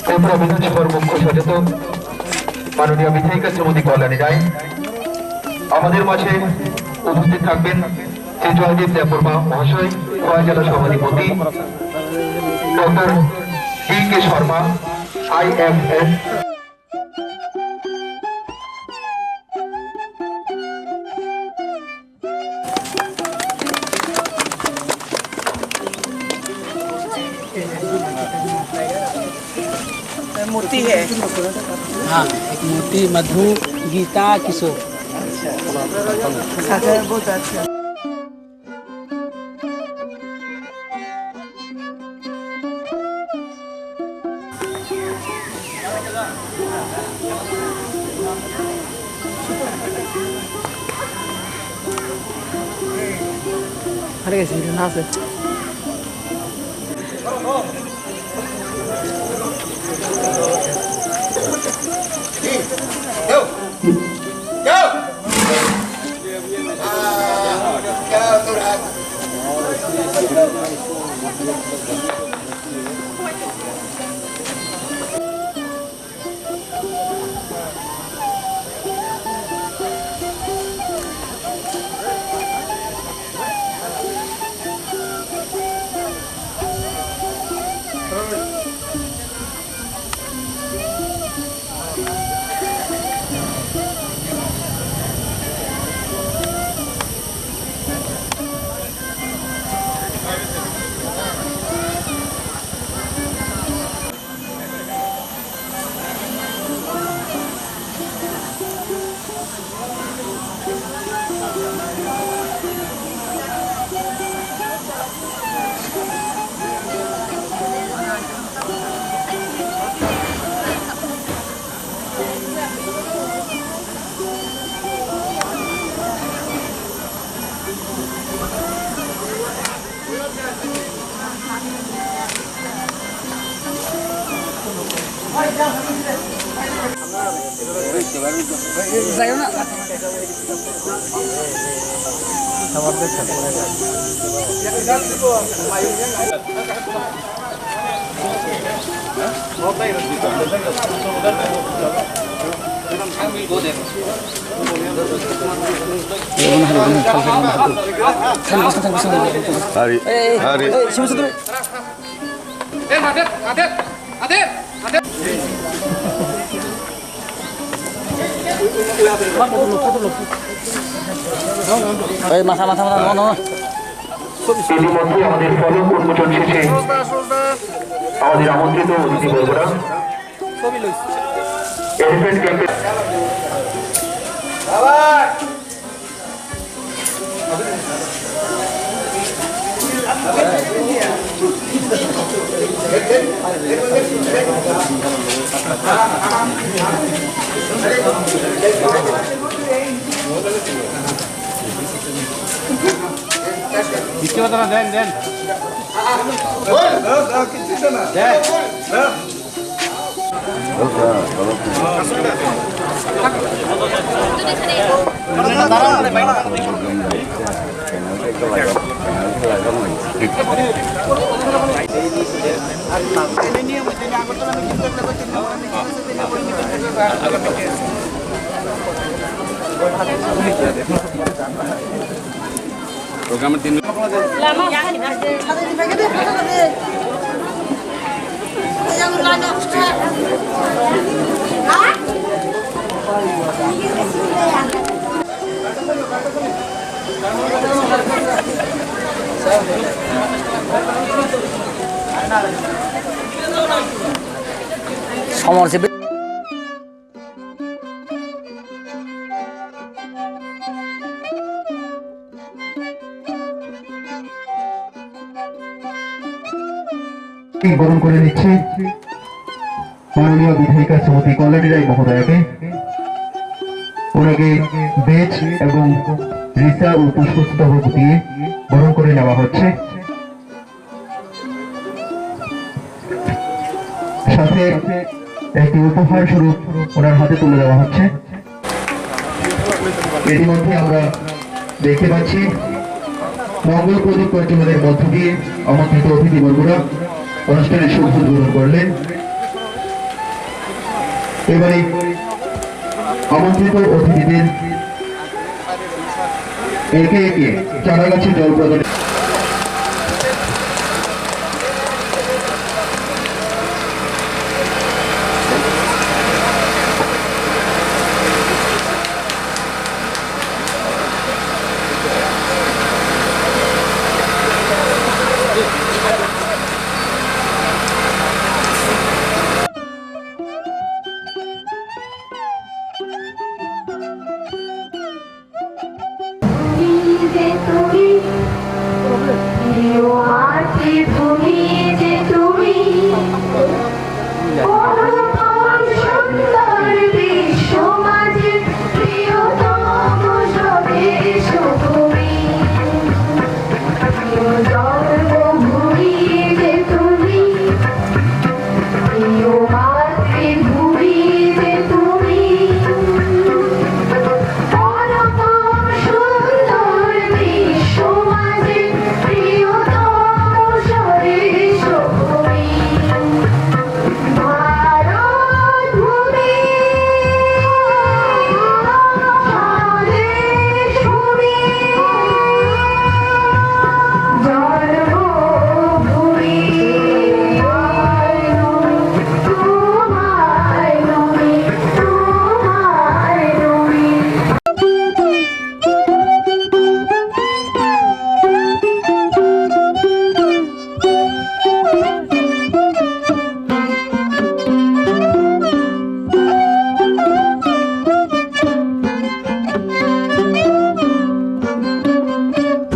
ত্রিপুরা বিধানসভার মুখ্য সচেতক মাননীয় বিধায়িকা শ্রীমতী কল্যাণী রায়, আমাদের মাঝে উপস্থিত থাকবেন শ্রী জয়দেব দেববর্মা মহাশয়, খোয়াই জেলা সভাধিপতি ডক্টর DK শর্মা IFS, मूर्ति है। हाँ, एक मूर्ति मधु गीता किशोर। अच्छा बहुत अच्छा। अरे कैसे ना से जाओ ना মাথা মাথা মাথা নো নো ইতিমধ্যে আমাদের ফলক উন্মোচন শেষে আমাদের আমন্ত্রিত অতিথিবর্গরা এলিফ্যান্ট ক্যাম্পে দেন দেন programmer din lama yang lana সমর বরণ করে নিচ্ছি মাননীয় বিধায়িকা শ্রীমতী কল্যাণী রায় মহোদয়াকে। ওনাকে বেজ এবং রিসা ও পুষ্পস্তবক দিয়ে বরণ করে নেওয়া হচ্ছে। সাথে একটি উপহার স্বরূপ ওনার হাতে তুলে দেওয়া হচ্ছে। এর মধ্যে আমরা দেখতে পাচ্ছি মঙ্গল প্রদীপ কার্যক্রমের মধ্য দিয়ে আমন্ত্রিত অতিথিবর্গরা অনুষ্ঠানের শুভ উদ্বোধন করলেন। এবারে আমন্ত্রিত অতিথিদের একে একে চারা গাছে জল প্রদান।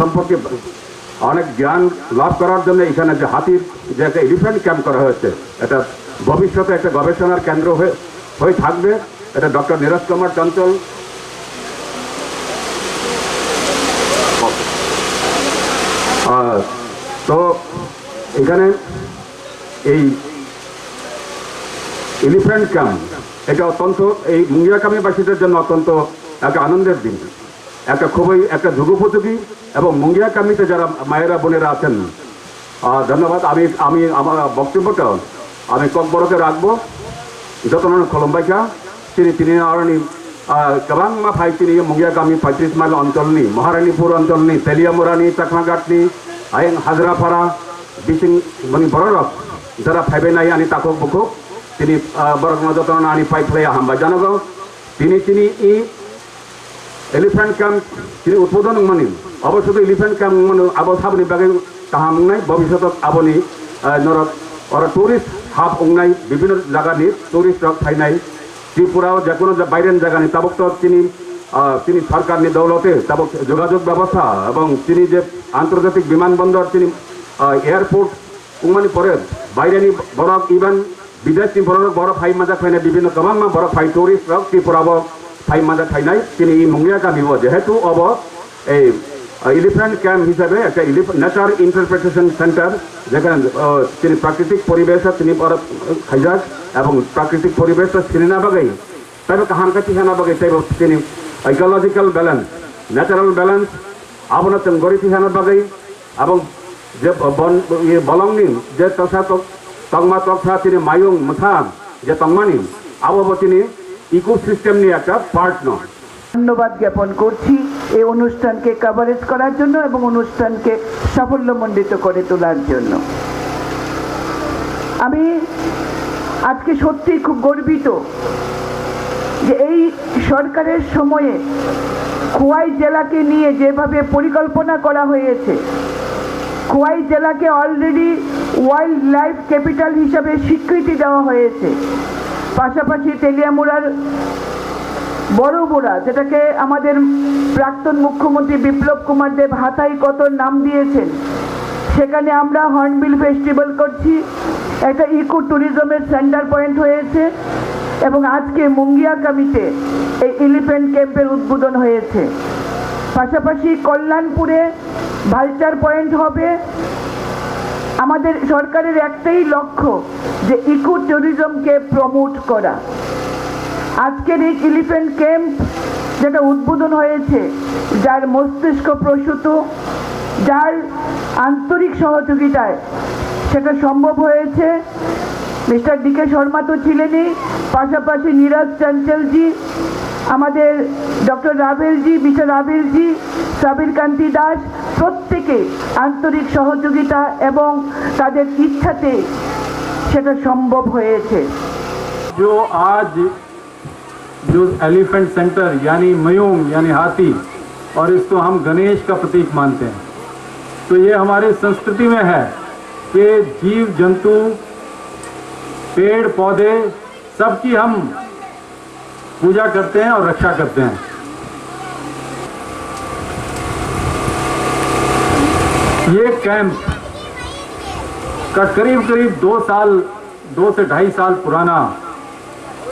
সম্পর্কে অনেক জ্ঞান লাভ করার জন্য এখানে যে হাতির যে একটা এলিফ্যান্ট ক্যাম্প করা হয়েছে, এটা ভবিষ্যতে একটা গবেষণার কেন্দ্র হয়ে থাকবে। এটা ডক্টর নীরজ কুমার চঞ্চল তো এখানে এই এলিফ্যান্ট ক্যাম্প এটা অত্যন্ত এই মুঙ্গিয়াকামীবাসীদের জন্য অত্যন্ত একটা আনন্দের দিন, একটা খুবই একটা যুগোপযোগী এবং মুঙ্গিয়াকামীতে যারা মায়েরা বোনেরা আছেন। ধন্যবাদ। আমি আমার বক্তব্যটা আমি ককবরকে রাখবো যতন খলম্বাইকা তিনি আরনি गोबां फाइटिनि मुंगियागामि 35 माइल अंचलनि महारानीपुर अंचलनि तेलियामुरानि चाकमाघाटनि आयें हाजरापाड़ा बिसिं मनि बररक जरा फाइबेनाय आनि ताकक बुकु तिनि बरक नजतन आनि पाइफ्लाया हामबाय जानांगौ तिनि इ एलिफेंट कैम्प तिनि उद्बोधन मानि अवश्य एलिफेंट कैम्प माने आबो साबनि बागै काहामनाय भविष्यत आबनि नरक और टूरिस्ट हाब उंगनाय विभिन्न जायगानि टूरिस्ट रक फाइनाय त्रिपुरा जेकोनो बाइरेन जायगानि ताबक तो तिनि सरकारनि दौलते ताबक जोगाजोग व्यवस्था एवं तिनि जे आंतर्जातिक विमानबंदर तिनि एयारपोर्ट उंगमानि परे बाइरेनि बरक इवन विदेशनि बरक बरक फाइ माजा फाइनाय विभिन्न गोबां बरक फाइ टूरिस्ट रक त्रिपुराबो फाइ माजा फाइनाय तिनि मुंगियागामिबो जेहेतु अब एलिफेंट कैम्प हिसाबे एक नेचार इंटरप्रिटेशन सेंटर जेखाने प्राकृतिक परिवेश तिनि बरक खाइजाक एवं प्राकृतिक परिवेश सिनेना बागै तब कहान का ठिकाना बागै तब तिनि इकोलॉजिकल बैलेंस नेचुरल बैलेंस आबना तंगरी ठिकाना बागै एवं जे बलंगनि जे तसा तंगमा तक्सा तिनि मायुं मथा जे तंगमानि आबो तिनि इकोसिस्टेमनि একটা পার্ট নয়। ধন্যবাদ জ্ঞাপন করছি এই অনুষ্ঠানকে কভারেজ করার জন্য এবং অনুষ্ঠানকে সাফল্যমণ্ডিত করে তোলার জন্য। আমি আজকে সত্যি খুব গর্বিত যে এই সরকারের সময়ে খোয়াই জেলাকে নিয়ে যেভাবে পরিকল্পনা করা হয়েছে, খোয়াই জেলাকে অলরেডি ওয়াইল্ড লাইফ ক্যাপিটাল হিসাবে স্বীকৃতি দেওয়া হয়েছে। পাশাপাশি তেলিয়ামুড়ার বড়বোড়া যেটাকে আমাদের প্রাক্তন মুখ্যমন্ত্রী বিপ্লব কুমার দেব হাতাই কতর নাম দিয়েছেন, সেখানে আমরা হর্নবিল ফেস্টিভ্যাল করছি, একটা ইকো ট্যুরিজমের সেন্টার পয়েন্ট হয়েছে এবং আজকে মুঙ্গিয়াকামিতে এই এলিফ্যান্ট ক্যাম্পের উদ্বোধন হয়েছে। পাশাপাশি কল্যাণপুরে ভালচার পয়েন্ট হবে। আমাদের সরকারের একটাই লক্ষ্য যে ইকো ট্যুরিজমকে প্রমোট করা। আজকের এই এলিফ্যান্ট ক্যাম্প যেটা উদ্বোধন হয়েছে, যার মস্তিষ্ক প্রসূত, যার আন্তরিক সহযোগিতায় সেটা সম্ভব হয়েছে, মিস্টার ডিকে শর্মা তো ছিলেনই, পাশাপাশি নীরজ চঞ্চলজি, আমাদের ডক্টর রাভেলজি, মিস্টার রাভেলজি, সাবির কান্তি দাস, প্রত্যেকে আন্তরিক সহযোগিতা এবং তাদের ইচ্ছাতে সেটা সম্ভব হয়েছে। जो आज जो एलिफेंट सेंटर यानी मयूम यानी हाथी, और इसको हम गणेश का प्रतीक मानते हैं, तो ये हमारी संस्कृति में है कि जीव जंतु पेड़ पौधे सबकी हम पूजा करते हैं और रक्षा करते हैं। ये कैंप का करीब 2 से 2.5 साल पुराना,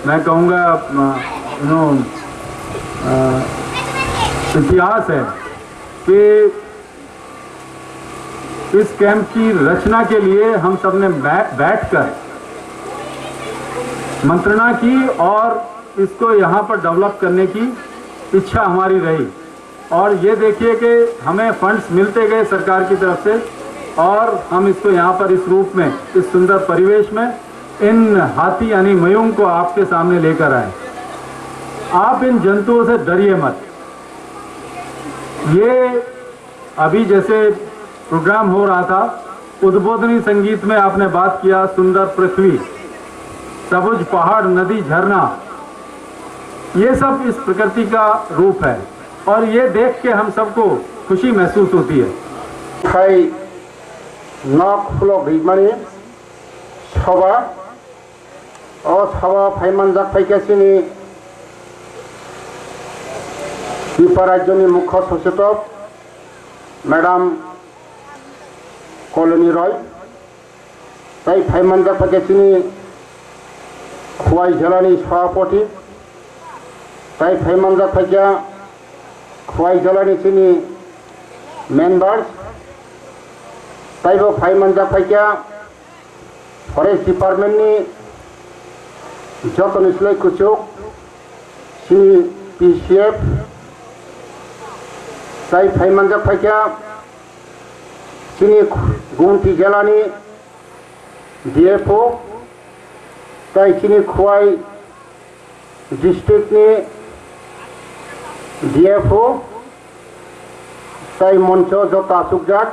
मैं कहूँगा इतिहास है कि इस कैंप की रचना के लिए हम सब ने बैठकर मंत्रणा की और इसको यहाँ पर डेवलप करने की इच्छा हमारी रही। और ये देखिए कि हमें फंड्स मिलते गए सरकार की तरफ से, और हम इसको यहाँ पर इस रूप में, इस सुंदर परिवेश में इन हाथी यानी मयूम को आपके सामने लेकर आए। आप इन जंतुओं से डरिए मत। ये अभी जैसे प्रोग्राम हो रहा था, उद्बोधनी संगीत में आपने बात किया सुंदर पृथ्वी, सबुज पहाड़, नदी, झरना, ये सब इस प्रकृति का रूप है, और ये देख के हम सबको खुशी महसूस होती है। फाइ नक फ्लक रिमानी सभा और सभा फाइमान जाक फाइकासिनी त्रिपुरा राज्यनि मुख्य सचेतक मैडम कलोनी रॉय, ताई फाइमान जाक फाइकासिनी खुवाई जिलानि सभापति, ताई फाइमान जाक फाइका खुवाई जिलानि सिनी मेम्बार्स, ताइबो फाइमान जाक फाइका फरेस्ट डिपार्टमेंट नि जतन सिलाय कुचुक सिनी पीसीएफ, ताई फाइमान जाक फाइका सिनी गुवाहाटी जिलानि डीएफओ, ताई सिनी खुवाई डिस्ट्रिक्ट नि डीएफओ, ताई मंच जत आसुक जाक,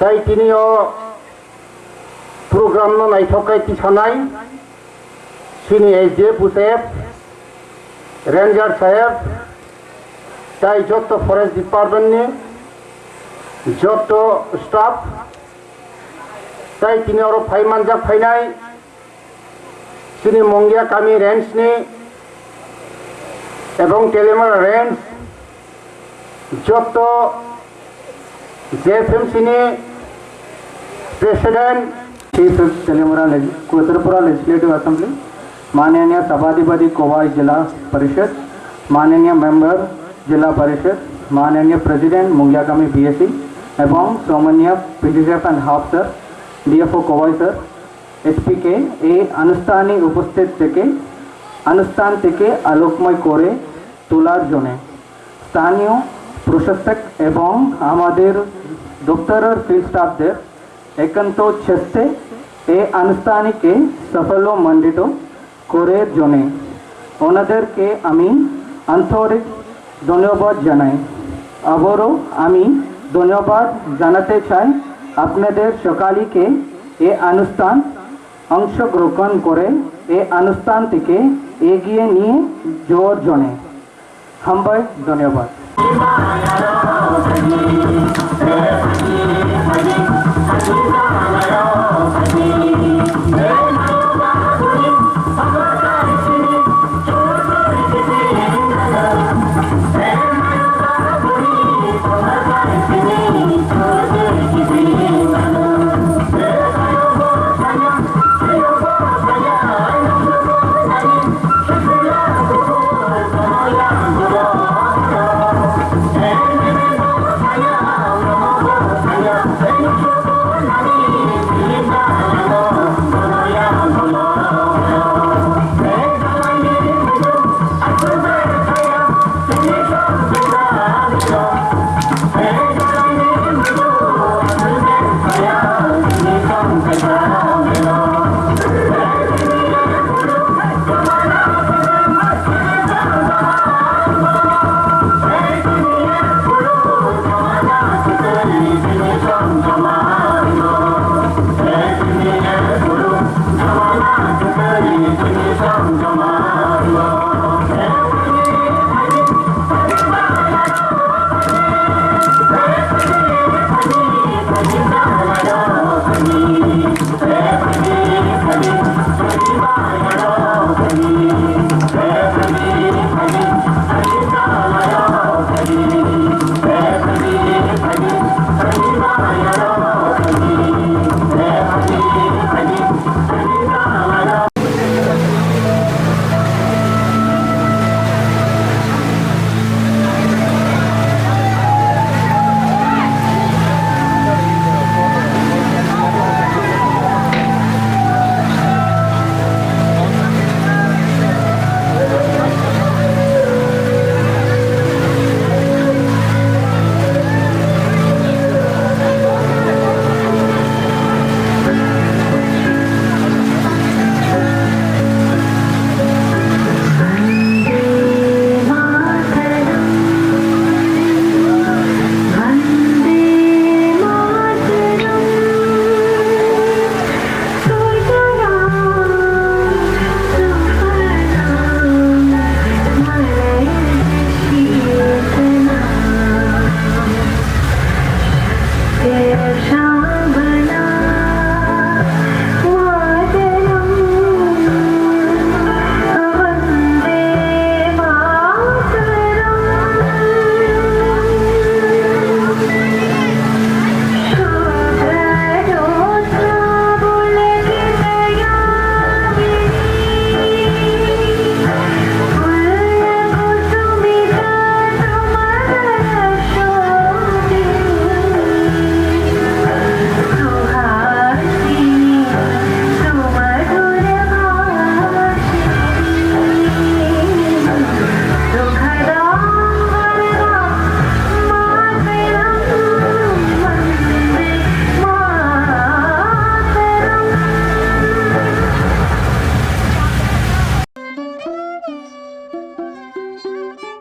ताई तिनिओ प्रोग्राम नायथकाय थिसानाय सिनी एसडीएफ साहेब, रेंजर साहेब, ताई जत फरेस्ट डिपार्टमेंट नि जत स्टाफ, ताई तिनि आरो फाइमान जाक फाइनाय सिनी मंगिया कामी रेंज नि एवं टेलेमारा रेंज जत जेएफएमसी नि प्रेसिडेंट चीफ तेलेमारा त्रिपुरा लेजिस्लेटिव असेंबली, माननीय सभाधिपति कोवाई जिला परिषद, माननीय मेंबर जिला परिषद, माननीय प्रेसिडेंट मुंगियाकामी बीएससी एवं सम्मानीय पीडीसीएफ and half sir, DFO kovai sir, SPK ए अनुष्ठानी उपस्थित থেকে अनुष्ठान থেকে আলোকময় করে তোলার জন্য স্থানীয় প্রশাসক এবং আমাদের দপ্তরের ফিল্ড স্টাফদের একান্ত চেষ্টা এই অনুষ্ঠানকে সাফল্যমণ্ডিত করার জন্য ওনাদেরকে আমি আন্তরিক ধন্যবাদ জানাই। আবারও আমি ধন্যবাদ জানাতে চাই আপনাদের সকলকে এই অনুষ্ঠান অংশগ্রহণ করে এই অনুষ্ঠানটিকে এগিয়ে নিয়ে যাওয়ার জন্য। সবাই ধন্যবাদ।